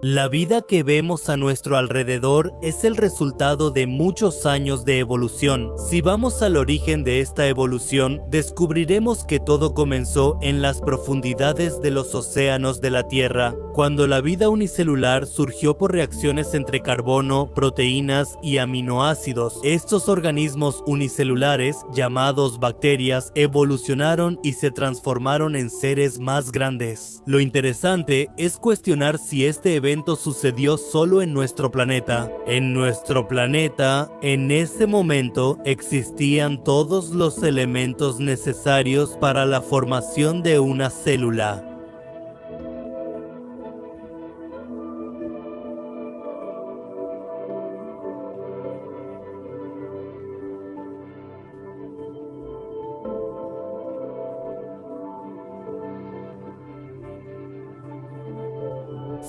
La vida que vemos a nuestro alrededor es el resultado de muchos años de evolución. Si vamos al origen de esta evolución, descubriremos que todo comenzó en las profundidades de los océanos de la Tierra, cuando la vida unicelular surgió por reacciones entre carbono, proteínas y aminoácidos. Estos organismos unicelulares, llamados bacterias, evolucionaron y se transformaron en seres más grandes. Lo interesante es cuestionar si este evento sucedió solo en nuestro planeta. En nuestro planeta, en ese momento, existían todos los elementos necesarios para la formación de una célula.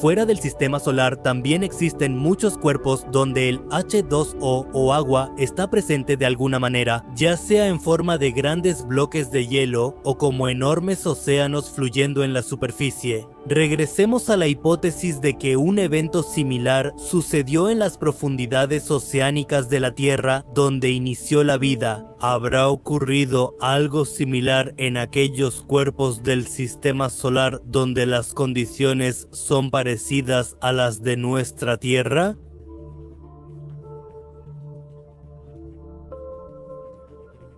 Fuera del sistema solar también existen muchos cuerpos donde el H2O o agua está presente de alguna manera, ya sea en forma de grandes bloques de hielo o como enormes océanos fluyendo en la superficie. Regresemos a la hipótesis de que un evento similar sucedió en las profundidades oceánicas de la Tierra donde inició la vida. ¿Habrá ocurrido algo similar en aquellos cuerpos del sistema solar donde las condiciones son parecidas a las de nuestra Tierra?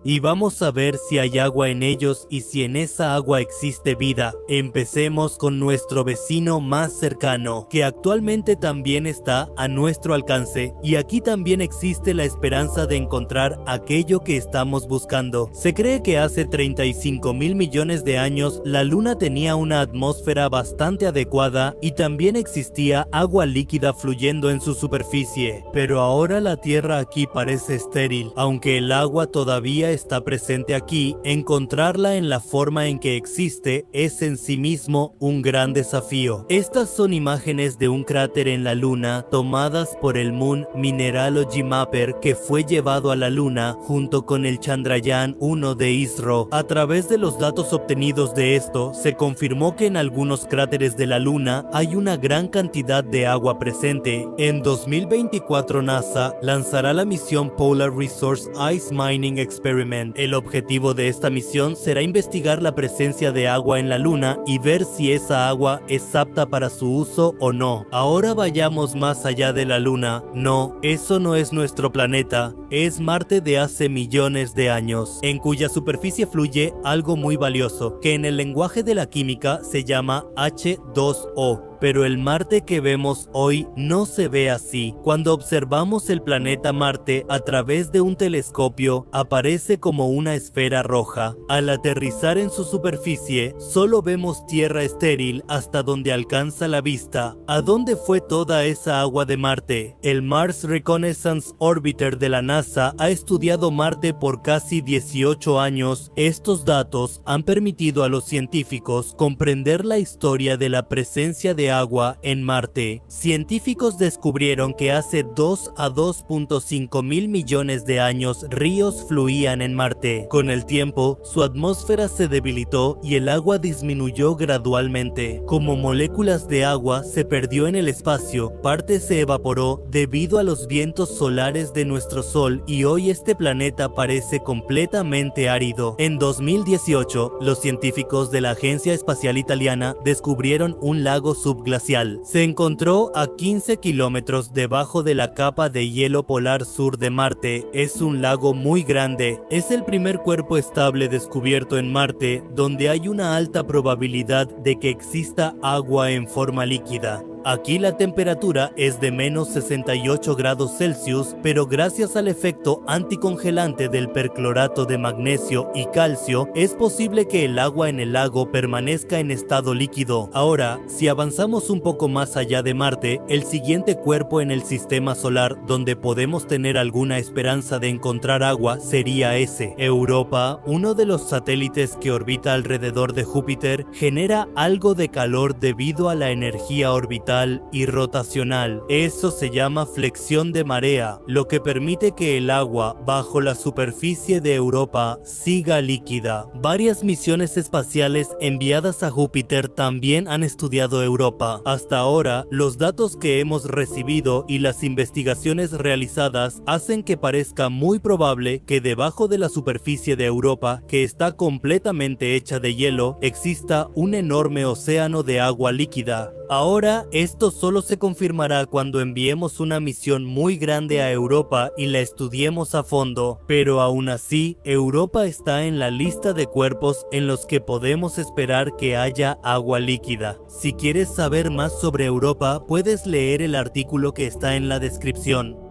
Y vamos a ver si hay agua en ellos y si en esa agua existe vida. Empecemos con nuestro vecino más cercano, que actualmente también está a nuestro alcance, y aquí también existe la esperanza de encontrar aquello que estamos buscando. Se cree que hace 35.000 millones de años la Luna tenía una atmósfera bastante adecuada y también existía agua líquida fluyendo en su superficie, pero ahora la Tierra aquí parece estéril. Aunque el agua todavía está presente aquí, encontrarla en la forma en que existe es en sí mismo un gran desafío. Estas son imágenes de un cráter en la Luna tomadas por el Moon Mineralogy Mapper que fue llevado a la Luna junto con el Chandrayaan-1 de ISRO. A través de los datos obtenidos de esto, se confirmó que en algunos cráteres de la Luna hay una gran cantidad de agua presente. En 2024 NASA lanzará la misión Polar Resource Ice Mining Experiment. El objetivo de esta misión será investigar la presencia de agua en la Luna y ver si esa agua es apta para su uso o no. Ahora vayamos más allá de la Luna. No, eso no es nuestro planeta, es Marte de hace millones de años, en cuya superficie fluye algo muy valioso, que en el lenguaje de la química se llama H2O. Pero el Marte que vemos hoy no se ve así. Cuando observamos el planeta Marte a través de un telescopio, aparece como una esfera roja. Al aterrizar en su superficie, solo vemos tierra estéril hasta donde alcanza la vista. ¿A dónde fue toda esa agua de Marte? El Mars Reconnaissance Orbiter de la NASA ha estudiado Marte por casi 18 años. Estos datos han permitido a los científicos comprender la historia de la presencia de agua en Marte. Científicos descubrieron que hace 2 a 2.5 mil millones de años ríos fluían en Marte. Con el tiempo, su atmósfera se debilitó y el agua disminuyó gradualmente. Como moléculas de agua se perdió en el espacio, parte se evaporó debido a los vientos solares de nuestro Sol y hoy este planeta parece completamente árido. En 2018, los científicos de la Agencia Espacial Italiana descubrieron un lago subglacial. Se encontró a 15 kilómetros debajo de la capa de hielo polar sur de Marte. Es un lago muy grande. Es el primer cuerpo estable descubierto en Marte donde hay una alta probabilidad de que exista agua en forma líquida. Aquí la temperatura es de menos 68 grados Celsius, pero gracias al efecto anticongelante del perclorato de magnesio y calcio, es posible que el agua en el lago permanezca en estado líquido. Ahora, si avanzamos un poco más allá de Marte, el siguiente cuerpo en el sistema solar donde podemos tener alguna esperanza de encontrar agua sería ese. Europa, uno de los satélites que orbita alrededor de Júpiter, genera algo de calor debido a la energía orbital horizontal y rotacional. Eso se llama flexión de marea, lo que permite que el agua bajo la superficie de Europa siga líquida. Varias misiones espaciales enviadas a Júpiter también han estudiado Europa. Hasta ahora, los datos que hemos recibido y las investigaciones realizadas hacen que parezca muy probable que debajo de la superficie de Europa, que está completamente hecha de hielo, exista un enorme océano de agua líquida. Ahora, esto solo se confirmará cuando enviemos una misión muy grande a Europa y la estudiemos a fondo, pero aún así, Europa está en la lista de cuerpos en los que podemos esperar que haya agua líquida. Si quieres saber más sobre Europa, puedes leer el artículo que está en la descripción.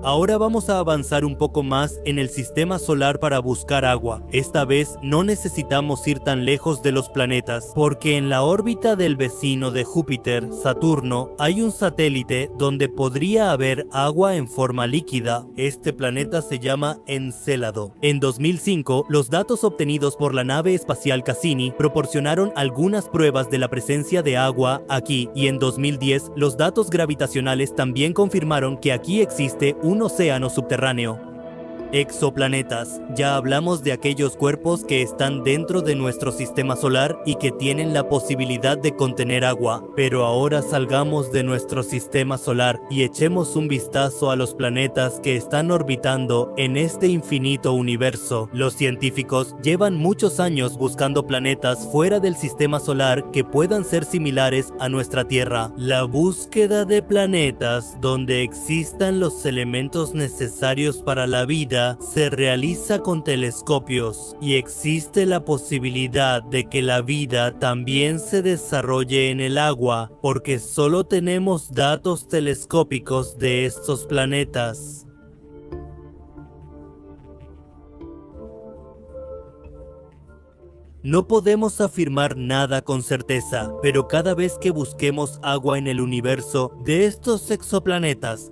Ahora vamos a avanzar un poco más en el sistema solar para buscar agua. Esta vez no necesitamos ir tan lejos de los planetas, porque en la órbita del vecino de Júpiter, Saturno, hay un satélite donde podría haber agua en forma líquida. Este planeta se llama Encélado. En 2005, los datos obtenidos por la nave espacial Cassini proporcionaron algunas pruebas de la presencia de agua aquí, y en 2010, los datos gravitacionales también confirmaron que aquí existe un océano subterráneo. Exoplanetas. Ya hablamos de aquellos cuerpos que están dentro de nuestro sistema solar y que tienen la posibilidad de contener agua, pero ahora salgamos de nuestro sistema solar y echemos un vistazo a los planetas que están orbitando en este infinito universo. Los científicos llevan muchos años buscando planetas fuera del sistema solar que puedan ser similares a nuestra Tierra. La búsqueda de planetas donde existan los elementos necesarios para la vida se realiza con telescopios, y existe la posibilidad de que la vida también se desarrolle en el agua, porque solo tenemos datos telescópicos de estos planetas. No podemos afirmar nada con certeza, pero cada vez que busquemos agua en el universo de estos exoplanetas,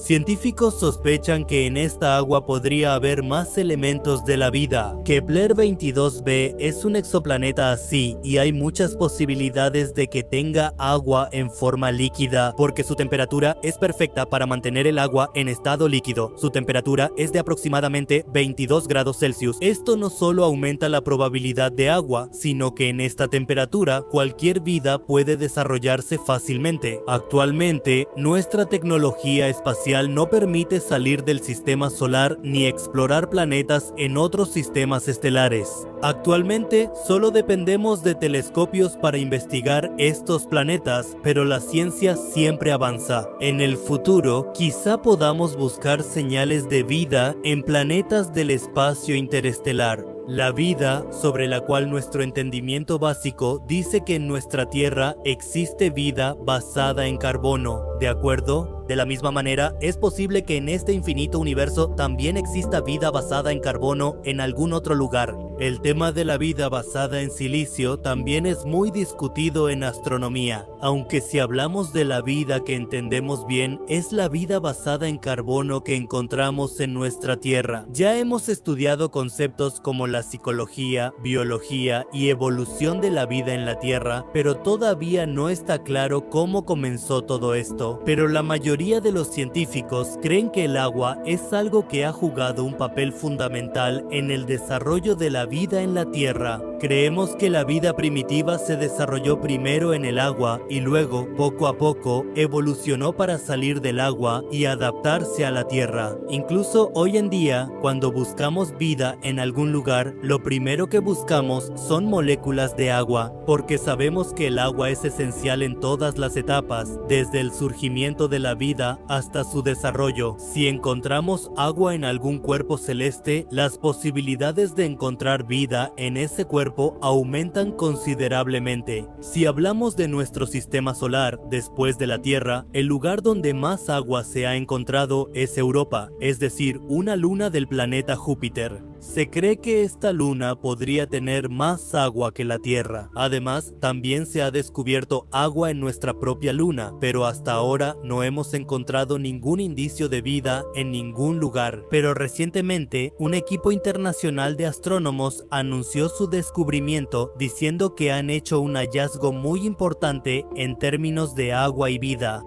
científicos sospechan que en esta agua podría haber más elementos de la vida. Kepler 22b es un exoplaneta así, y hay muchas posibilidades de que tenga agua en forma líquida, porque su temperatura es perfecta para mantener el agua en estado líquido. Su temperatura es de aproximadamente 22 grados Celsius. Esto no solo aumenta la probabilidad de agua, sino que en esta temperatura cualquier vida puede desarrollarse fácilmente. Actualmente, nuestra tecnología espacial no permite salir del sistema solar ni explorar planetas en otros sistemas estelares. Actualmente solo dependemos de telescopios para investigar estos planetas, pero la ciencia siempre avanza. En el futuro, quizá podamos buscar señales de vida en planetas del espacio interestelar. La vida, sobre la cual nuestro entendimiento básico dice que en nuestra Tierra existe vida basada en carbono, ¿de acuerdo? De la misma manera, es posible que en este infinito universo también exista vida basada en carbono en algún otro lugar. El tema de la vida basada en silicio también es muy discutido en astronomía, aunque si hablamos de la vida que entendemos bien, es la vida basada en carbono que encontramos en nuestra Tierra. Ya hemos estudiado conceptos como la psicología, biología y evolución de la vida en la Tierra, pero todavía no está claro cómo comenzó todo esto. Pero la mayoría de los científicos creen que el agua es algo que ha jugado un papel fundamental en el desarrollo de la vida en la Tierra. Creemos que la vida primitiva se desarrolló primero en el agua y luego, poco a poco, evolucionó para salir del agua y adaptarse a la Tierra. Incluso hoy en día, cuando buscamos vida en algún lugar, lo primero que buscamos son moléculas de agua, porque sabemos que el agua es esencial en todas las etapas, desde el surgimiento de la vida hasta su desarrollo. Si encontramos agua en algún cuerpo celeste, las posibilidades de encontrar vida en ese cuerpo aumentan considerablemente. Si hablamos de nuestro sistema solar, después de la Tierra, el lugar donde más agua se ha encontrado es Europa, es decir, una luna del planeta Júpiter. Se cree que esta luna podría tener más agua que la Tierra. Además, también se ha descubierto agua en nuestra propia luna, pero hasta ahora no hemos encontrado ningún indicio de vida en ningún lugar. Pero recientemente, un equipo internacional de astrónomos anunció su descubrimiento diciendo que han hecho un hallazgo muy importante en términos de agua y vida.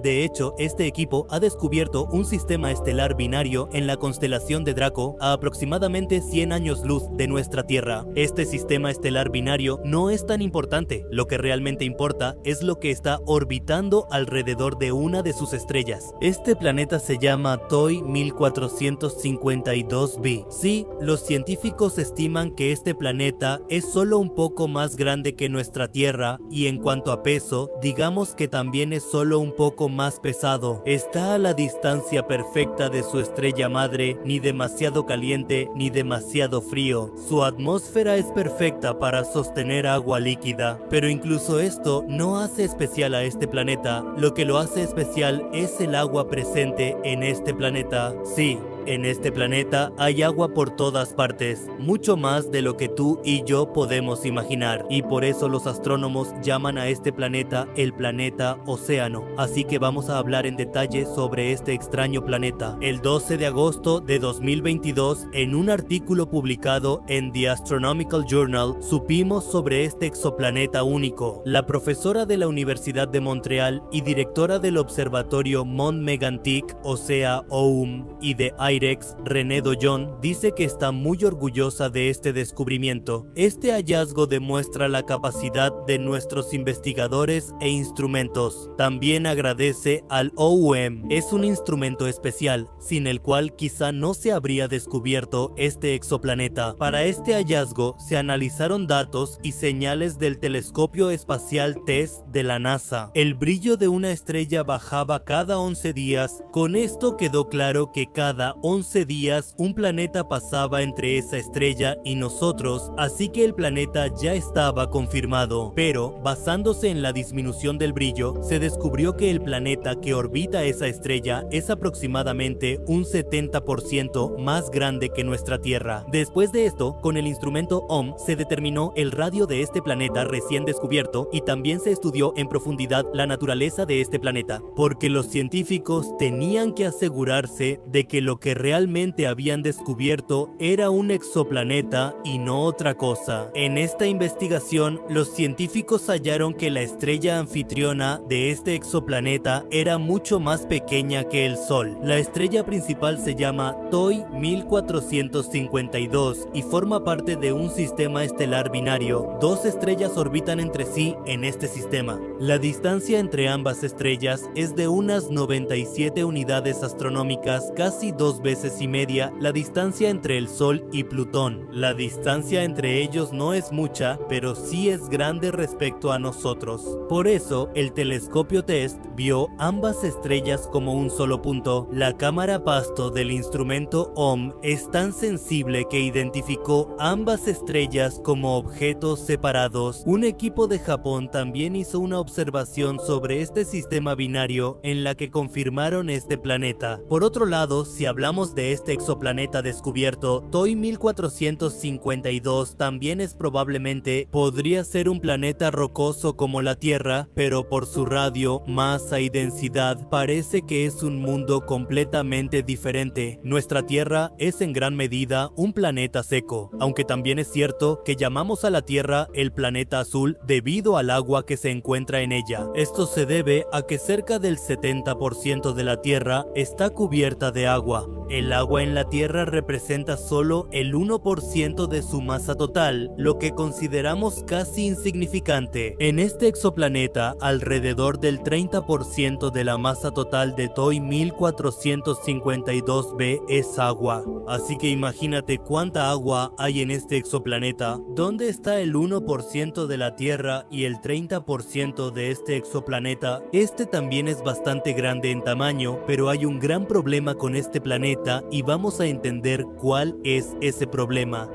De hecho, este equipo ha descubierto un sistema estelar binario en la constelación de Draco a aproximadamente 100 años luz de nuestra Tierra. Este sistema estelar binario no es tan importante, lo que realmente importa es lo que está orbitando alrededor de una de sus estrellas. Este planeta se llama TOI 1452b. Sí, los científicos estiman que este planeta es solo un poco más grande que nuestra Tierra y en cuanto a peso, digamos que también es solo un poco más pesado. Está a la distancia perfecta de su estrella madre, ni demasiado caliente ni demasiado frío. Su atmósfera es perfecta para sostener agua líquida, pero incluso esto no hace especial a este planeta. Lo que lo hace especial es el agua presente en este planeta. Sí, en este planeta hay agua por todas partes, mucho más de lo que tú y yo podemos imaginar, y por eso los astrónomos llaman a este planeta el planeta océano. Así que vamos a hablar en detalle sobre este extraño planeta. El 12 de agosto de 2022, en un artículo publicado en The Astronomical Journal, supimos sobre este exoplaneta único. La profesora de la Universidad de Montreal y directora del observatorio Mont Megantic, o sea OUM, y de IREX, René Doyon, dice que está muy orgullosa de este descubrimiento. Este hallazgo demuestra la capacidad de nuestros investigadores e instrumentos. También agradece al OUM. Es un instrumento especial, sin el cual quizá no se habría descubierto este exoplaneta. Para este hallazgo se analizaron datos y señales del telescopio espacial TESS de la NASA. El brillo de una estrella bajaba cada 11 días. Con esto quedó claro que cada 11 días un planeta pasaba entre esa estrella y nosotros, así que el planeta ya estaba confirmado. Pero, basándose en la disminución del brillo, se descubrió que el planeta que orbita esa estrella es aproximadamente un 70% más grande que nuestra Tierra. Después de esto, con el instrumento OM se determinó el radio de este planeta recién descubierto y también se estudió en profundidad la naturaleza de este planeta, porque los científicos tenían que asegurarse de que lo que realmente habían descubierto era un exoplaneta y no otra cosa. En esta investigación, los científicos hallaron que la estrella anfitriona de este exoplaneta era mucho más pequeña que el Sol. La estrella principal se llama TOI 1452 y forma parte de un sistema estelar binario. Dos estrellas orbitan entre sí en este sistema. La distancia entre ambas estrellas es de unas 97 unidades astronómicas, casi 2 veces y media la distancia entre el Sol y Plutón. La distancia entre ellos no es mucha, pero sí es grande respecto a nosotros. Por eso, el telescopio TESS vio ambas estrellas como un solo punto. La cámara Pasto del instrumento OM es tan sensible que identificó ambas estrellas como objetos separados. Un equipo de Japón también hizo una observación sobre este sistema binario en la que confirmaron este planeta. Por otro lado, si hablamos de este exoplaneta descubierto, TOI 1452 también es probablemente podría ser un planeta rocoso como la Tierra, pero por su radio, masa y densidad parece que es un mundo completamente diferente. Nuestra Tierra es en gran medida un planeta seco, aunque también es cierto que llamamos a la Tierra el planeta azul debido al agua que se encuentra en ella. Esto se debe a que cerca del 70% de la Tierra está cubierta de agua. El agua en la Tierra representa solo el 1% de su masa total, lo que consideramos casi insignificante. En este exoplaneta, alrededor del 30% de la masa total de TOI 1452b es agua. Así que imagínate cuánta agua hay en este exoplaneta. ¿Dónde está el 1% de la Tierra y el 30% de este exoplaneta? Este también es bastante grande en tamaño, pero hay un gran problema con este planeta y vamos a entender cuál es ese problema.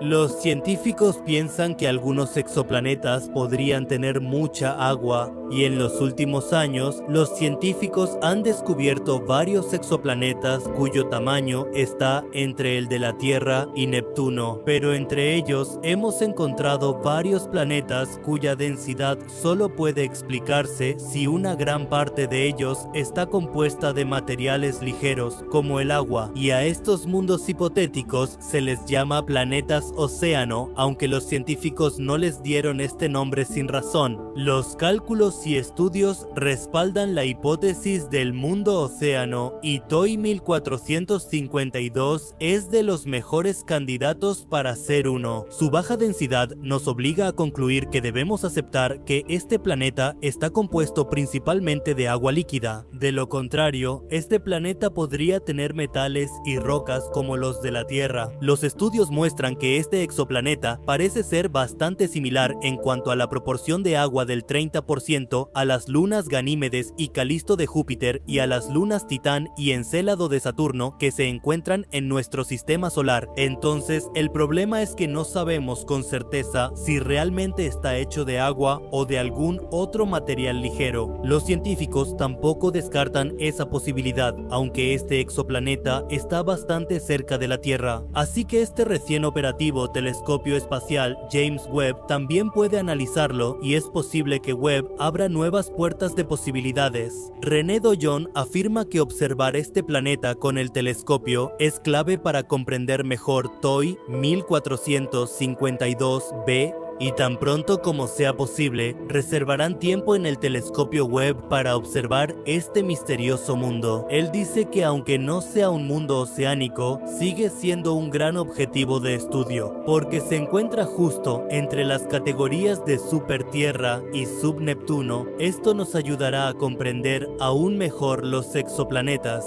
Los científicos piensan que algunos exoplanetas podrían tener mucha agua y en los últimos años los científicos han descubierto varios exoplanetas cuyo tamaño está entre el de la Tierra y Neptuno, pero entre ellos hemos encontrado varios planetas cuya densidad solo puede explicarse si una gran parte de ellos está compuesta de materiales ligeros como el agua, y a estos mundos hipotéticos se les llama planetas océano, aunque los científicos no les dieron este nombre sin razón. Los cálculos y estudios respaldan la hipótesis del mundo océano y TOI 1452 es de los mejores candidatos para ser uno. Su baja densidad nos obliga a concluir que debemos aceptar que este planeta está compuesto principalmente de agua líquida. De lo contrario, este planeta podría tener metales y rocas como los de la Tierra. Los estudios muestran que este exoplaneta parece ser bastante similar en cuanto a la proporción de agua del 30% a las lunas Ganímedes y Calisto de Júpiter y a las lunas Titán y Encélado de Saturno que se encuentran en nuestro sistema solar. Entonces, el problema es que no sabemos con certeza si realmente está hecho de agua o de algún otro material ligero. Los científicos tampoco descartan esa posibilidad, aunque este exoplaneta está bastante cerca de la Tierra. Así que este recién operativo telescopio espacial James Webb también puede analizarlo y es posible que Webb abra nuevas puertas de posibilidades. René Doyon afirma que observar este planeta con el telescopio es clave para comprender mejor TOI 1452b y tan pronto como sea posible, reservarán tiempo en el telescopio Webb para observar este misterioso mundo. Él dice que aunque no sea un mundo oceánico, sigue siendo un gran objetivo de estudio, porque se encuentra justo entre las categorías de supertierra y subneptuno. Esto nos ayudará a comprender aún mejor los exoplanetas.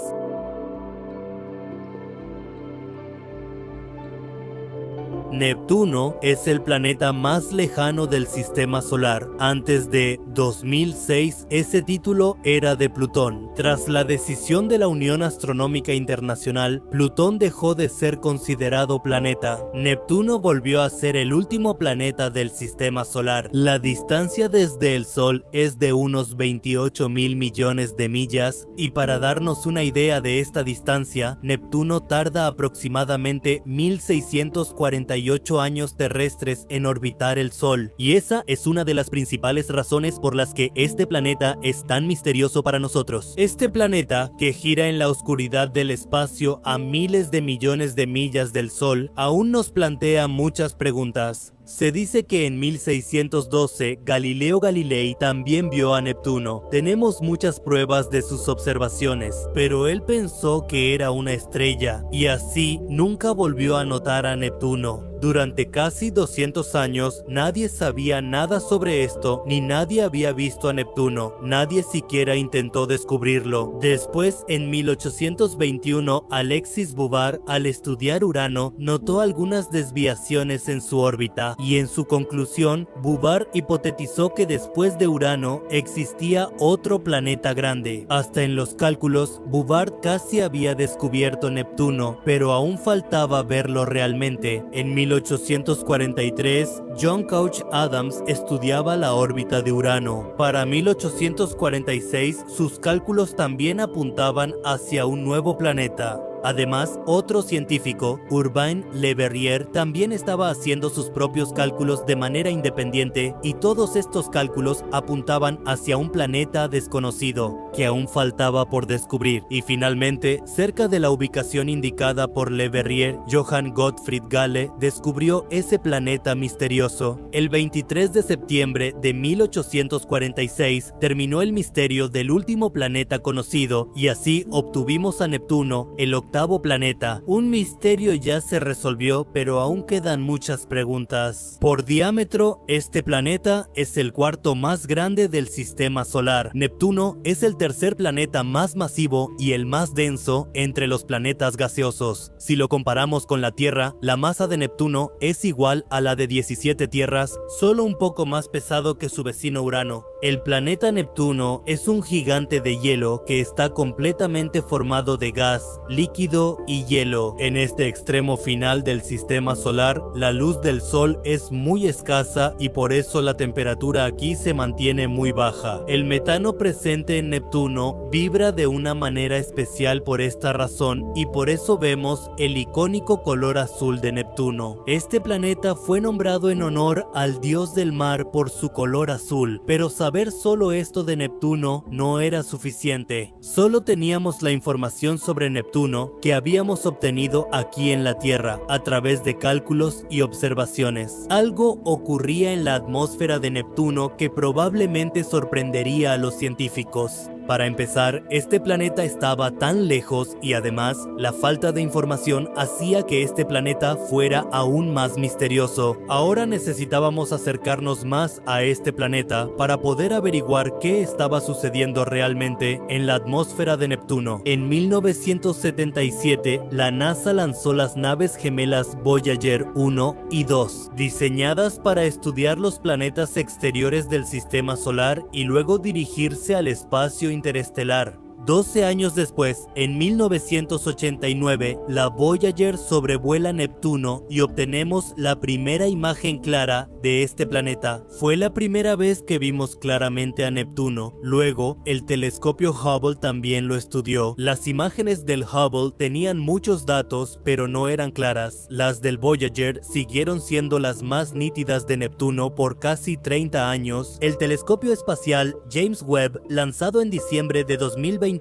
Neptuno es el planeta más lejano del sistema solar. Antes de 2006, ese título era de Plutón. Tras la decisión de la Unión Astronómica Internacional, Plutón dejó de ser considerado planeta. Neptuno volvió a ser el último planeta del sistema solar. La distancia desde el Sol es de unos 28.000 millones de millas, y para darnos una idea de esta distancia, Neptuno tarda aproximadamente 1648 años terrestres en orbitar el Sol, y esa es una de las principales razones por las que este planeta es tan misterioso para nosotros. Este planeta, que gira en la oscuridad del espacio a miles de millones de millas del Sol, aún nos plantea muchas preguntas. Se dice que en 1612 Galileo Galilei también vio a Neptuno. Tenemos muchas pruebas de sus observaciones, pero él pensó que era una estrella y así nunca volvió a notar a Neptuno. Durante casi 200 años nadie sabía nada sobre esto, ni nadie había visto a Neptuno. Nadie siquiera intentó descubrirlo. Después, en 1821, Alexis Bouvard, al estudiar Urano, notó algunas desviaciones en su órbita. Y en su conclusión, Bouvard hipotetizó que después de Urano existía otro planeta grande. Hasta en los cálculos, Bouvard casi había descubierto Neptuno, pero aún faltaba verlo realmente. En 1843, John Couch Adams estudiaba la órbita de Urano. Para 1846, sus cálculos también apuntaban hacia un nuevo planeta. Además, otro científico, Urbain Le Verrier, también estaba haciendo sus propios cálculos de manera independiente, y todos estos cálculos apuntaban hacia un planeta desconocido, que aún faltaba por descubrir. Y finalmente, cerca de la ubicación indicada por Le Verrier, Johann Gottfried Galle descubrió ese planeta misterioso. El 23 de septiembre de 1846 terminó el misterio del último planeta conocido, y así obtuvimos a Neptuno, el octavo planeta. Un misterio ya se resolvió, pero aún quedan muchas preguntas. Por diámetro, este planeta es el cuarto más grande del sistema solar. Neptuno es el tercer planeta más masivo y el más denso entre los planetas gaseosos. Si lo comparamos con la Tierra, la masa de Neptuno es igual a la de 17 tierras, solo un poco más pesado que su vecino Urano. El planeta Neptuno es un gigante de hielo que está completamente formado de gas, líquido y hielo. En este extremo final del sistema solar, la luz del sol es muy escasa y por eso la temperatura aquí se mantiene muy baja. El metano presente en Neptuno vibra de una manera especial por esta razón y por eso vemos el icónico color azul de Neptuno. Este planeta fue nombrado en honor al dios del mar por su color azul, pero saber solo esto de Neptuno no era suficiente. Solo teníamos la información sobre Neptuno que habíamos obtenido aquí en la Tierra a través de cálculos y observaciones. Algo ocurría en la atmósfera de Neptuno que probablemente sorprendería a los científicos. Para empezar, este planeta estaba tan lejos y además la falta de información hacía que este planeta fuera aún más misterioso. Ahora necesitábamos acercarnos más a este planeta para poder averiguar qué estaba sucediendo realmente en la atmósfera de Neptuno. En 1977, la NASA lanzó las naves gemelas Voyager 1 y 2, diseñadas para estudiar los planetas exteriores del sistema solar y luego dirigirse al espacio interestelar. 12 años después, en 1989, la Voyager sobrevuela Neptuno y obtenemos la primera imagen clara de este planeta. Fue la primera vez que vimos claramente a Neptuno. Luego, el telescopio Hubble también lo estudió. Las imágenes del Hubble tenían muchos datos, pero no eran claras. Las del Voyager siguieron siendo las más nítidas de Neptuno por casi 30 años. El telescopio espacial James Webb, lanzado en diciembre de 2021,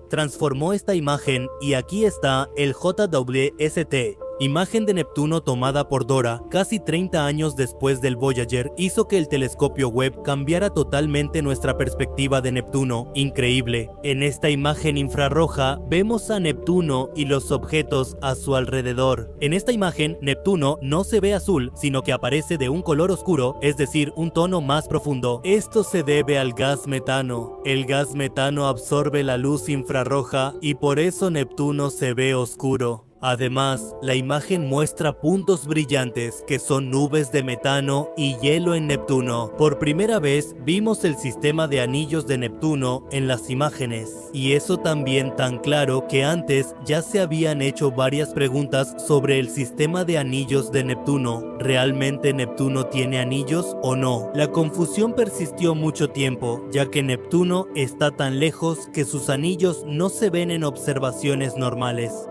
transformó esta imagen y aquí está el JWST. Imagen de Neptuno tomada por Dora casi 30 años después del Voyager hizo que el telescopio Webb cambiara totalmente nuestra perspectiva de Neptuno. Increíble. En esta imagen infrarroja vemos a Neptuno y los objetos a su alrededor. En esta imagen, Neptuno no se ve azul, sino que aparece de un color oscuro, es decir, un tono más profundo. Esto se debe al gas metano. El gas metano absorbe la luz infrarroja y por eso Neptuno se ve oscuro. Además, la imagen muestra puntos brillantes que son nubes de metano y hielo en Neptuno. Por primera vez vimos el sistema de anillos de Neptuno en las imágenes. Y eso también tan claro que antes ya se habían hecho varias preguntas sobre el sistema de anillos de Neptuno. ¿Realmente Neptuno tiene anillos o no? La confusión persistió mucho tiempo, ya que Neptuno está tan lejos que sus anillos no se ven en observaciones normales.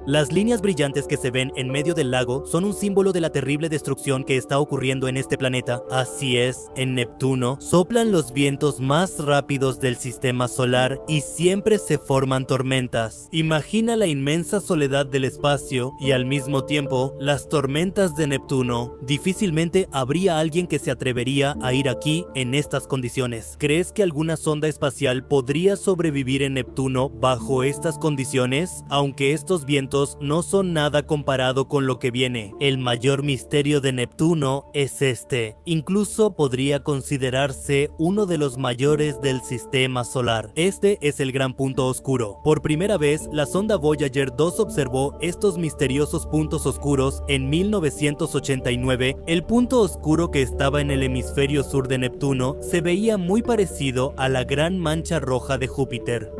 Las líneas brillantes que se ven en medio del lago son un símbolo de la terrible destrucción que está ocurriendo en este planeta. Así es, en Neptuno soplan los vientos más rápidos del sistema solar y siempre se forman tormentas. Imagina la inmensa soledad del espacio y al mismo tiempo las tormentas de Neptuno. Difícilmente habría alguien que se atrevería a ir aquí en estas condiciones. ¿Crees que alguna sonda espacial podría sobrevivir en Neptuno bajo estas condiciones? Aunque estos vientos no son nada comparado con lo que viene. El mayor misterio de Neptuno es este. Incluso podría considerarse uno de los mayores del sistema solar. Este es el gran punto oscuro. Por primera vez, la sonda Voyager 2 observó estos misteriosos puntos oscuros en 1989. El punto oscuro que estaba en el hemisferio sur de Neptuno se veía muy parecido a la gran mancha roja de Júpiter.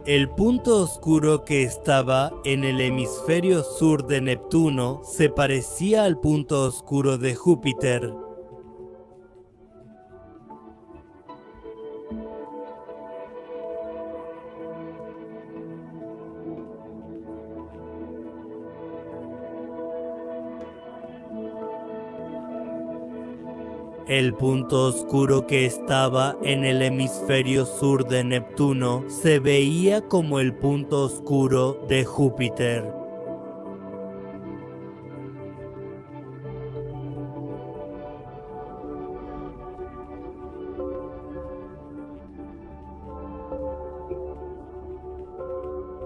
El punto oscuro que estaba en el hemisferio sur de Neptuno se parecía al punto oscuro de Júpiter. El punto oscuro que estaba en el hemisferio sur de Neptuno se veía como el punto oscuro de Júpiter.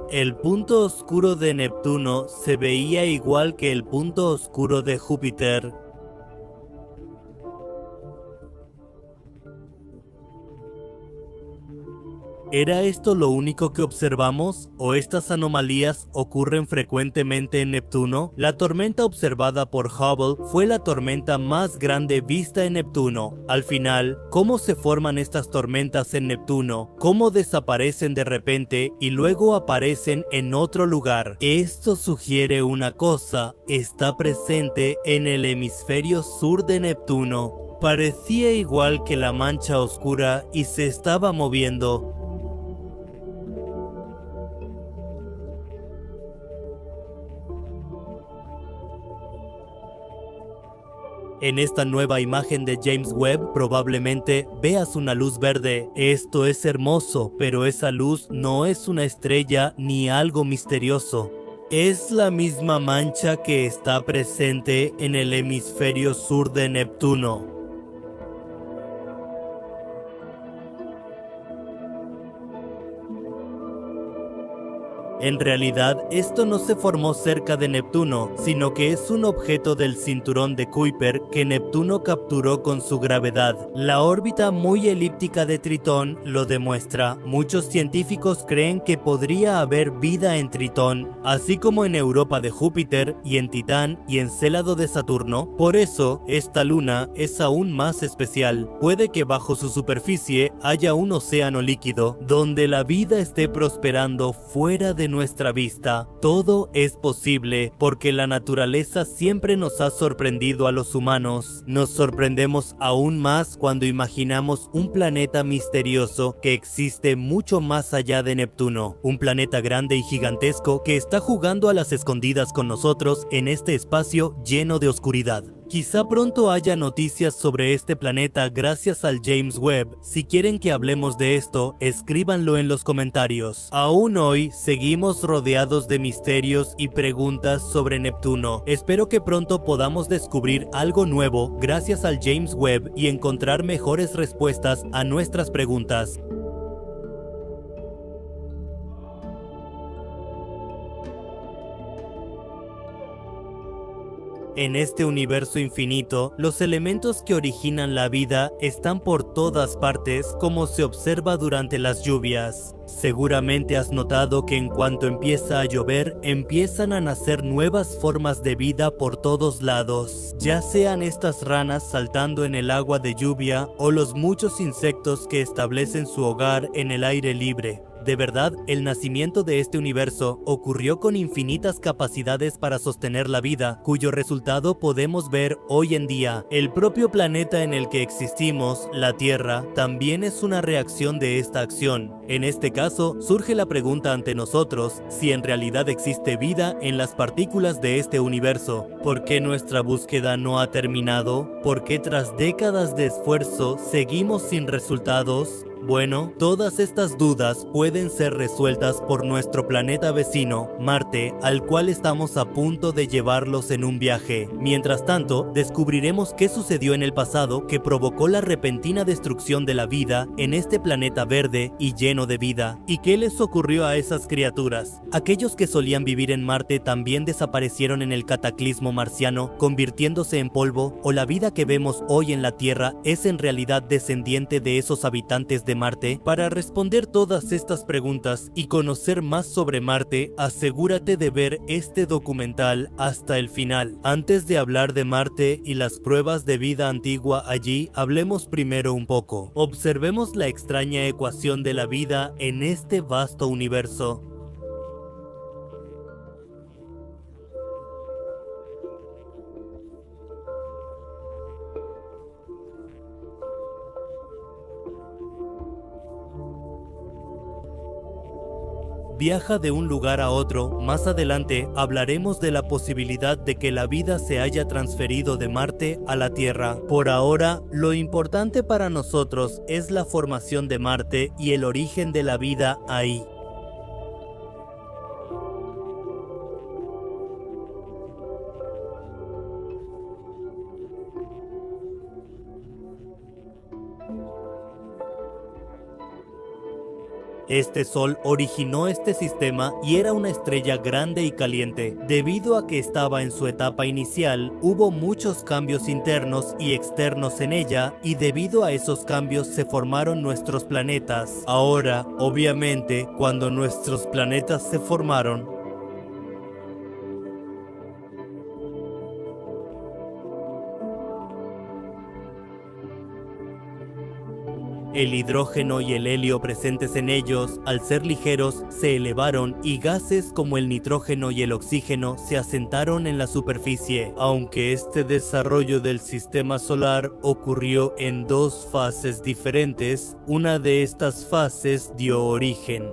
El punto oscuro de Neptuno se veía igual que el punto oscuro de Júpiter. ¿Era esto lo único que observamos? ¿O estas anomalías ocurren frecuentemente en Neptuno? La tormenta observada por Hubble fue la tormenta más grande vista en Neptuno. Al final, ¿cómo se forman estas tormentas en Neptuno? ¿Cómo desaparecen de repente y luego aparecen en otro lugar? Esto sugiere una cosa: está presente en el hemisferio sur de Neptuno. Parecía igual que la mancha oscura y se estaba moviendo. En esta nueva imagen de James Webb probablemente veas una luz verde. Esto es hermoso, pero esa luz no es una estrella ni algo misterioso. Es la misma mancha que está presente en el hemisferio sur de Neptuno. En realidad, esto no se formó cerca de Neptuno, sino que es un objeto del cinturón de Kuiper que Neptuno capturó con su gravedad. La órbita muy elíptica de Tritón lo demuestra. Muchos científicos creen que podría haber vida en Tritón, así como en Europa de Júpiter y en Titán y Encélado de Saturno. Por eso, esta luna es aún más especial. Puede que bajo su superficie haya un océano líquido, donde la vida esté prosperando fuera de nuestra vista. Todo es posible porque la naturaleza siempre nos ha sorprendido a los humanos. Nos sorprendemos aún más cuando imaginamos un planeta misterioso que existe mucho más allá de Neptuno. Un planeta grande y gigantesco que está jugando a las escondidas con nosotros en este espacio lleno de oscuridad. Quizá pronto haya noticias sobre este planeta gracias al James Webb. Si quieren que hablemos de esto, escríbanlo en los comentarios. Aún hoy seguimos rodeados de misterios y preguntas sobre Neptuno. Espero que pronto podamos descubrir algo nuevo gracias al James Webb y encontrar mejores respuestas a nuestras preguntas. En este universo infinito, los elementos que originan la vida están por todas partes, como se observa durante las lluvias. Seguramente has notado que en cuanto empieza a llover, empiezan a nacer nuevas formas de vida por todos lados, ya sean estas ranas saltando en el agua de lluvia o los muchos insectos que establecen su hogar en el aire libre. De verdad, el nacimiento de este universo ocurrió con infinitas capacidades para sostener la vida, cuyo resultado podemos ver hoy en día. El propio planeta en el que existimos, la Tierra, también es una reacción de esta acción. En este caso, surge la pregunta ante nosotros si en realidad existe vida en las partículas de este universo. ¿Por qué nuestra búsqueda no ha terminado? ¿Por qué tras décadas de esfuerzo seguimos sin resultados? Bueno, todas estas dudas pueden ser resueltas por nuestro planeta vecino, Marte, al cual estamos a punto de llevarlos en un viaje. Mientras tanto, descubriremos qué sucedió en el pasado que provocó la repentina destrucción de la vida en este planeta verde y lleno de vida. ¿Y qué les ocurrió a esas criaturas? Aquellos que solían vivir en Marte también desaparecieron en el cataclismo marciano, convirtiéndose en polvo, o la vida que vemos hoy en la Tierra es en realidad descendiente de esos habitantes de Marte. Para responder todas estas preguntas y conocer más sobre Marte, asegúrate de ver este documental hasta el final. Antes de hablar de Marte y las pruebas de vida antigua allí, hablemos primero un poco. Observemos la extraña ecuación de la vida en este vasto universo. Viaja de un lugar a otro. Más adelante hablaremos de la posibilidad de que la vida se haya transferido de Marte a la Tierra. Por ahora, lo importante para nosotros es la formación de Marte y el origen de la vida ahí. Este sol originó este sistema y era una estrella grande y caliente. Debido a que estaba en su etapa inicial, hubo muchos cambios internos y externos en ella, y debido a esos cambios se formaron nuestros planetas. Ahora, obviamente, cuando nuestros planetas se formaron, el hidrógeno y el helio presentes en ellos, al ser ligeros, se elevaron y gases como el nitrógeno y el oxígeno se asentaron en la superficie. Aunque este desarrollo del sistema solar ocurrió en dos fases diferentes, una de estas fases dio origen.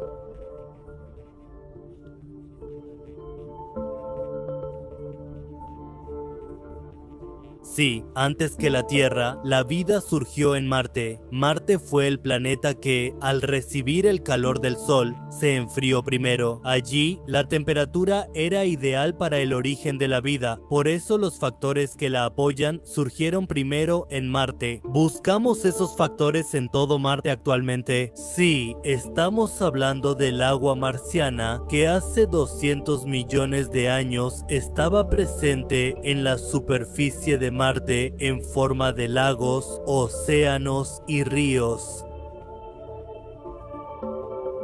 Sí, antes que la Tierra, la vida surgió en Marte. Marte fue el planeta que, al recibir el calor del Sol, se enfrió primero. Allí, la temperatura era ideal para el origen de la vida, por eso los factores que la apoyan surgieron primero en Marte. ¿Buscamos esos factores en todo Marte actualmente? Sí, estamos hablando del agua marciana que hace 200 millones de años estaba presente en la superficie de Marte en forma de lagos, océanos y ríos.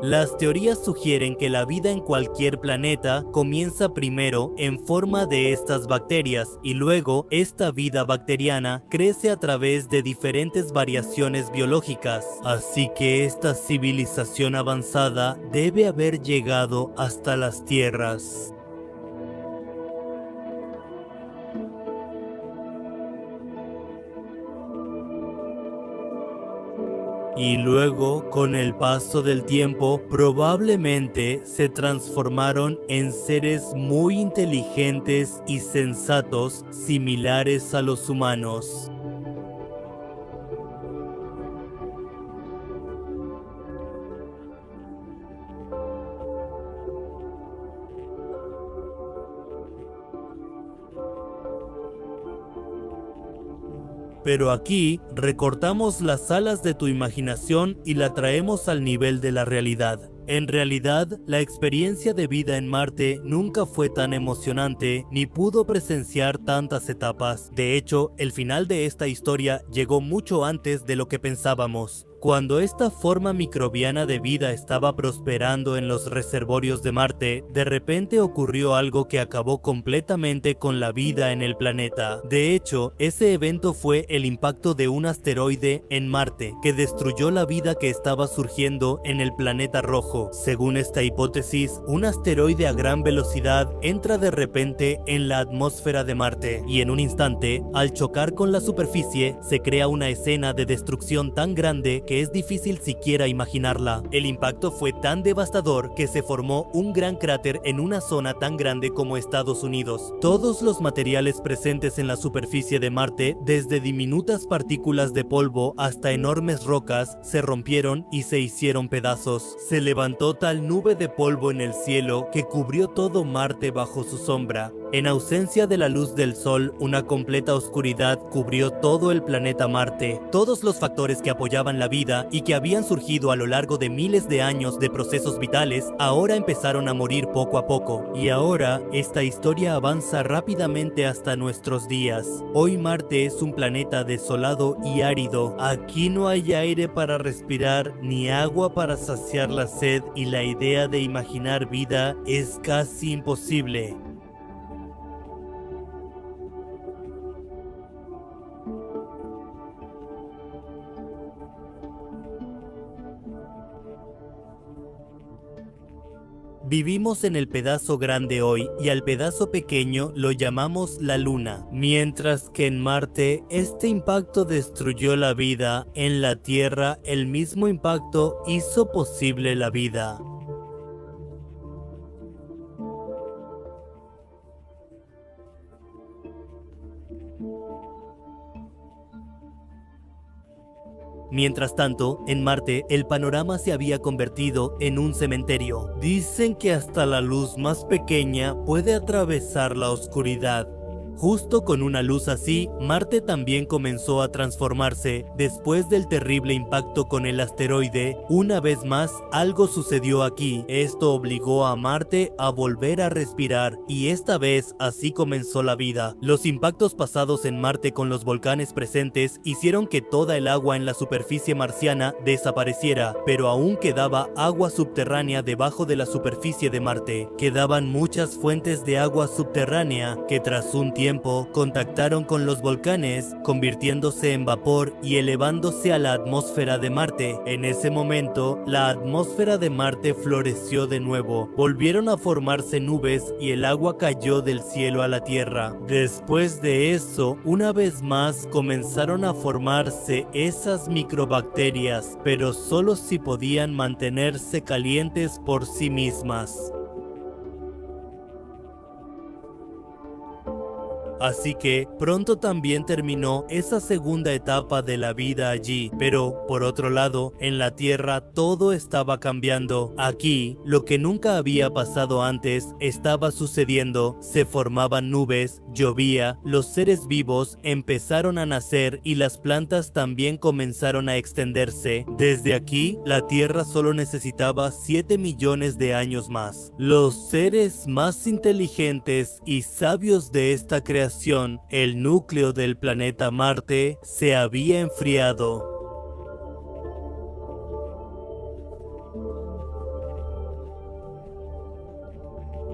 Las teorías sugieren que la vida en cualquier planeta comienza primero en forma de estas bacterias y luego esta vida bacteriana crece a través de diferentes variaciones biológicas. Así que esta civilización avanzada debe haber llegado hasta las tierras. Y luego, con el paso del tiempo, probablemente se transformaron en seres muy inteligentes y sensatos, similares a los humanos. Pero aquí recortamos las alas de tu imaginación y la traemos al nivel de la realidad. En realidad, la experiencia de vida en Marte nunca fue tan emocionante ni pudo presenciar tantas etapas. De hecho, el final de esta historia llegó mucho antes de lo que pensábamos. Cuando esta forma microbiana de vida estaba prosperando en los reservorios de Marte, de repente ocurrió algo que acabó completamente con la vida en el planeta. De hecho, ese evento fue el impacto de un asteroide en Marte, que destruyó la vida que estaba surgiendo en el planeta rojo. Según esta hipótesis, un asteroide a gran velocidad entra de repente en la atmósfera de Marte, y en un instante, al chocar con la superficie, se crea una escena de destrucción tan grande que es difícil siquiera imaginarla. El impacto fue tan devastador que se formó un gran cráter en una zona tan grande como Estados Unidos. Todos los materiales presentes en la superficie de Marte, desde diminutas partículas de polvo hasta enormes rocas, se rompieron y se hicieron pedazos. Se levantó tal nube de polvo en el cielo que cubrió todo Marte bajo su sombra. En ausencia de la luz del sol, una completa oscuridad cubrió todo el planeta Marte. Todos los factores que apoyaban la vida y que habían surgido a lo largo de miles de años de procesos vitales, ahora empezaron a morir poco a poco. Y ahora, esta historia avanza rápidamente hasta nuestros días. Hoy Marte es un planeta desolado y árido. Aquí no hay aire para respirar, ni agua para saciar la sed, y la idea de imaginar vida es casi imposible. Vivimos en el pedazo grande hoy y al pedazo pequeño lo llamamos la Luna, mientras que en Marte este impacto destruyó la vida, en la Tierra el mismo impacto hizo posible la vida. Mientras tanto, en Marte, el panorama se había convertido en un cementerio. Dicen que hasta la luz más pequeña puede atravesar la oscuridad. Justo con una luz así, Marte también comenzó a transformarse. Después del terrible impacto con el asteroide, una vez más algo sucedió aquí. Esto obligó a Marte a volver a respirar, y esta vez así comenzó la vida. Los impactos pasados en Marte con los volcanes presentes hicieron que toda el agua en la superficie marciana desapareciera, pero aún quedaba agua subterránea debajo de la superficie de Marte. Quedaban muchas fuentes de agua subterránea que tras un tiempo contactaron con los volcanes, convirtiéndose en vapor y elevándose a la atmósfera de Marte. En ese momento, la atmósfera de Marte floreció de nuevo. Volvieron a formarse nubes y el agua cayó del cielo a la Tierra. Después de eso, una vez más comenzaron a formarse esas microbacterias, pero solo si podían mantenerse calientes por sí mismas. Así que pronto también terminó esa segunda etapa de la vida allí, pero por otro lado, en la Tierra todo estaba cambiando. Aquí, lo que nunca había pasado antes estaba sucediendo. Se formaban nubes, llovía, los seres vivos empezaron a nacer y las plantas también comenzaron a extenderse. Desde aquí, la Tierra solo necesitaba 7 millones de años más. Los seres más inteligentes y sabios de esta creación, el núcleo del planeta Marte, se había enfriado.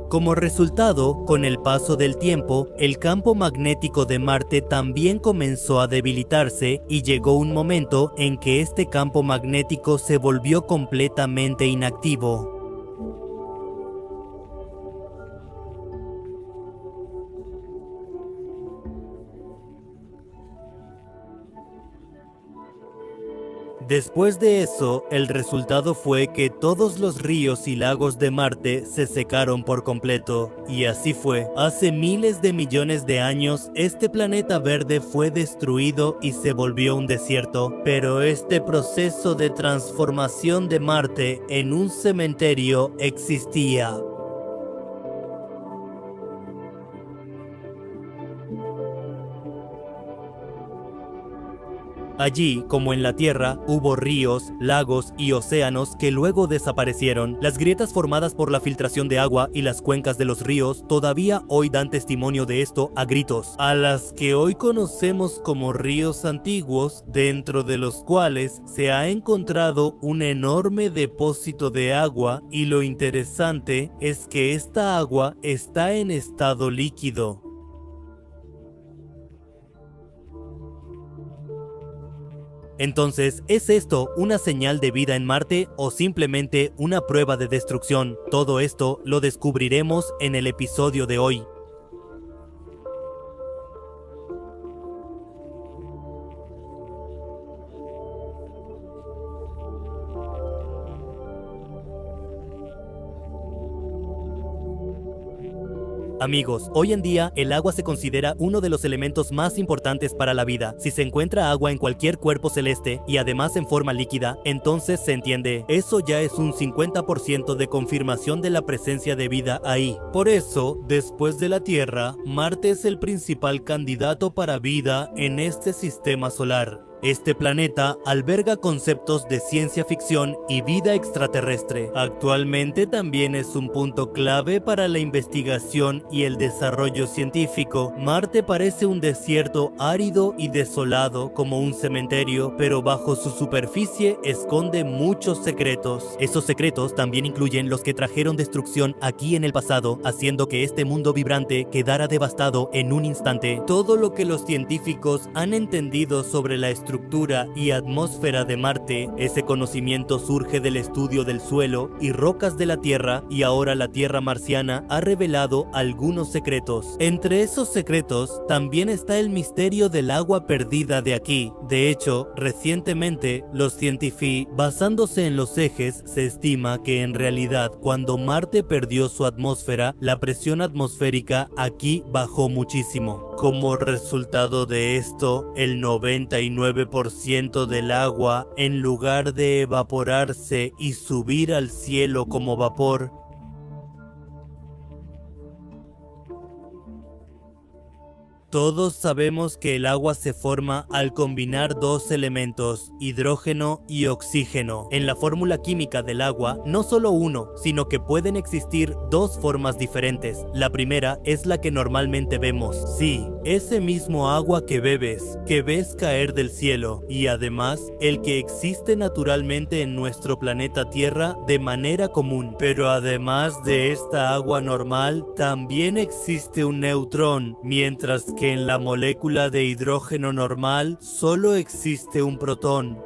Como resultado, con el paso del tiempo, el campo magnético de Marte también comenzó a debilitarse y llegó un momento en que este campo magnético se volvió completamente inactivo. Después de eso, el resultado fue que todos los ríos y lagos de Marte se secaron por completo. Y así fue. Hace miles de millones de años, este planeta verde fue destruido y se volvió un desierto. Pero este proceso de transformación de Marte en un cementerio existía. Allí, como en la Tierra, hubo ríos, lagos y océanos que luego desaparecieron. Las grietas formadas por la filtración de agua y las cuencas de los ríos todavía hoy dan testimonio de esto a gritos, a las que hoy conocemos como ríos antiguos, dentro de los cuales se ha encontrado un enorme depósito de agua, y lo interesante es que esta agua está en estado líquido. Entonces, ¿es esto una señal de vida en Marte o simplemente una prueba de destrucción? Todo esto lo descubriremos en el episodio de hoy. Amigos, hoy en día el agua se considera uno de los elementos más importantes para la vida. Si se encuentra agua en cualquier cuerpo celeste y además en forma líquida, entonces se entiende. Eso ya es un 50% de confirmación de la presencia de vida ahí. Por eso, después de la Tierra, Marte es el principal candidato para vida en este sistema solar. Este planeta alberga conceptos de ciencia ficción y vida extraterrestre. Actualmente también es un punto clave para la investigación y el desarrollo científico. Marte parece un desierto árido y desolado como un cementerio, pero bajo su superficie esconde muchos secretos. Esos secretos también incluyen los que trajeron destrucción aquí en el pasado, haciendo que este mundo vibrante quedara devastado en un instante. Todo lo que los científicos han entendido sobre la estructura y atmósfera de Marte, ese conocimiento surge del estudio del suelo y rocas de la Tierra, y ahora la Tierra marciana ha revelado algunos secretos. Entre esos secretos también está el misterio del agua perdida de aquí. De hecho, recientemente los científicos, basándose en los ejes, se estima que en realidad cuando Marte perdió su atmósfera, la presión atmosférica aquí bajó muchísimo. Como resultado de esto, el 99% del agua, en lugar de evaporarse y subir al cielo como vapor, Todos sabemos que el agua se forma al combinar dos elementos, hidrógeno y oxígeno. En la fórmula química del agua, no solo uno, sino que pueden existir dos formas diferentes. La primera es la que normalmente vemos. Sí, ese mismo agua que ves caer del cielo, y además el que existe naturalmente en nuestro planeta Tierra de manera común. Pero además de esta agua normal, también existe un neutrón, mientras que en la molécula de hidrógeno normal solo existe un protón.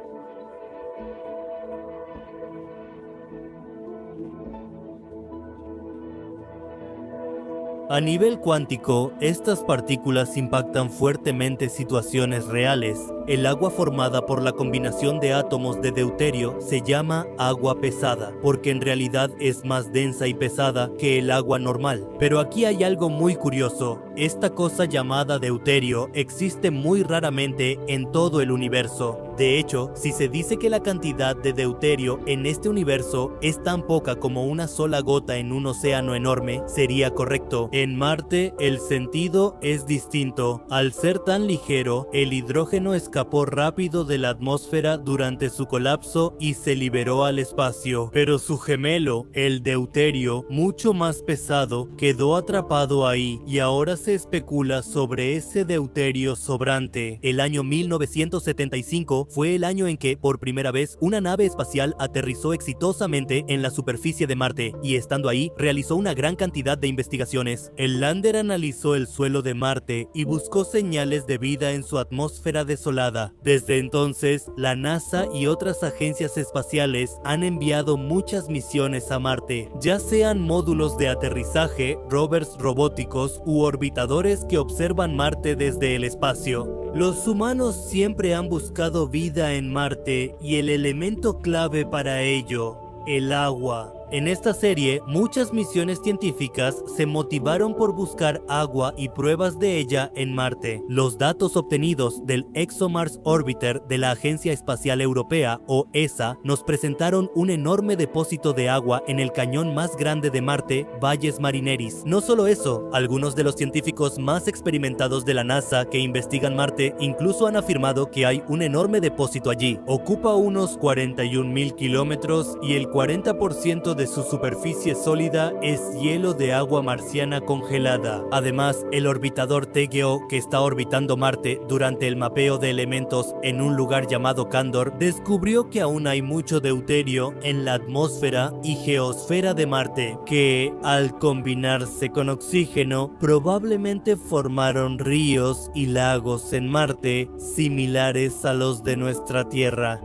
A nivel cuántico, estas partículas impactan fuertemente situaciones reales. El agua formada por la combinación de átomos de deuterio se llama agua pesada, porque en realidad es más densa y pesada que el agua normal. Pero aquí hay algo muy curioso. Esta cosa llamada deuterio existe muy raramente en todo el universo. De hecho, si se dice que la cantidad de deuterio en este universo es tan poca como una sola gota en un océano enorme, sería correcto. En Marte, el sentido es distinto. Al ser tan ligero, el hidrógeno escapó rápido de la atmósfera durante su colapso y se liberó al espacio. Pero su gemelo, el deuterio, mucho más pesado, quedó atrapado ahí y ahora se especula sobre ese deuterio sobrante. El año 1975 fue el año en que, por primera vez, una nave espacial aterrizó exitosamente en la superficie de Marte y, estando ahí, realizó una gran cantidad de investigaciones. El lander analizó el suelo de Marte y buscó señales de vida en su atmósfera desolada. Desde entonces, la NASA y otras agencias espaciales han enviado muchas misiones a Marte, ya sean módulos de aterrizaje, rovers robóticos u orbitadores que observan Marte desde el espacio. Los humanos siempre han buscado vida en Marte y el elemento clave para ello, el agua. En esta serie, muchas misiones científicas se motivaron por buscar agua y pruebas de ella en Marte. Los datos obtenidos del ExoMars Orbiter de la Agencia Espacial Europea, o ESA, nos presentaron un enorme depósito de agua en el cañón más grande de Marte, Valles Marineris. No solo eso, algunos de los científicos más experimentados de la NASA que investigan Marte incluso han afirmado que hay un enorme depósito allí. Ocupa unos 41.000 kilómetros y el 40% de su superficie sólida es hielo de agua marciana congelada. Además, el orbitador TGO que está orbitando Marte durante el mapeo de elementos en un lugar llamado Candor descubrió que aún hay mucho deuterio en la atmósfera y geosfera de Marte, que al combinarse con oxígeno probablemente formaron ríos y lagos en Marte similares a los de nuestra Tierra.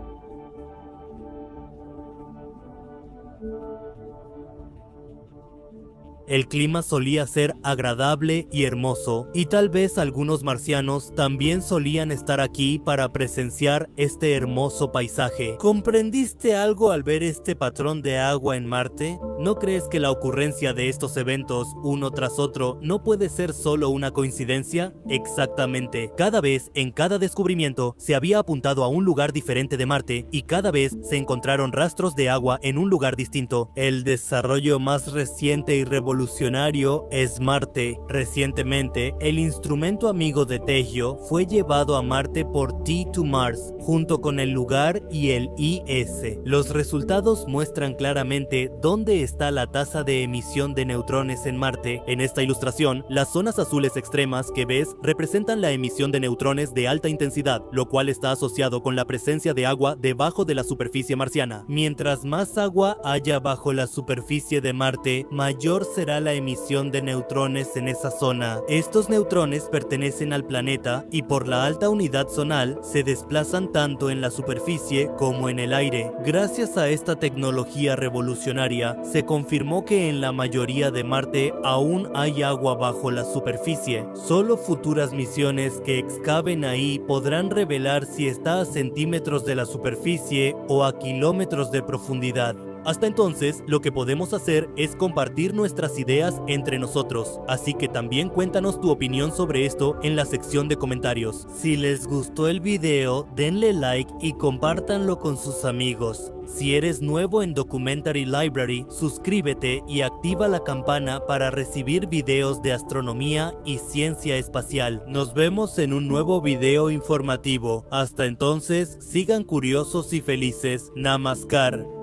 El clima solía ser agradable y hermoso, y tal vez algunos marcianos también solían estar aquí para presenciar este hermoso paisaje. ¿Comprendiste algo al ver este patrón de agua en Marte? ¿No crees que la ocurrencia de estos eventos uno tras otro no puede ser solo una coincidencia? Exactamente. Cada vez, en cada descubrimiento, se había apuntado a un lugar diferente de Marte y cada vez se encontraron rastros de agua en un lugar distinto. El desarrollo más reciente y revolucionario es Marte. Recientemente, el instrumento amigo de Tejo fue llevado a Marte por T2Mars, junto con el lugar y el IS. Los resultados muestran claramente dónde está la tasa de emisión de neutrones en Marte. En esta ilustración, las zonas azules extremas que ves representan la emisión de neutrones de alta intensidad, lo cual está asociado con la presencia de agua debajo de la superficie marciana. Mientras más agua haya bajo la superficie de Marte, mayor será la emisión de neutrones en esa zona. Estos neutrones pertenecen al planeta y por la alta unidad zonal se desplazan tanto en la superficie como en el aire. Gracias a esta tecnología revolucionaria, se confirmó que en la mayoría de Marte aún hay agua bajo la superficie. Solo futuras misiones que excaven ahí podrán revelar si está a centímetros de la superficie o a kilómetros de profundidad. Hasta entonces, lo que podemos hacer es compartir nuestras ideas entre nosotros, así que también cuéntanos tu opinión sobre esto en la sección de comentarios. Si les gustó el video, denle like y compártanlo con sus amigos. Si eres nuevo en Documentary Library, suscríbete y activa la campana para recibir videos de astronomía y ciencia espacial. Nos vemos en un nuevo video informativo. Hasta entonces, sigan curiosos y felices. Namaskar.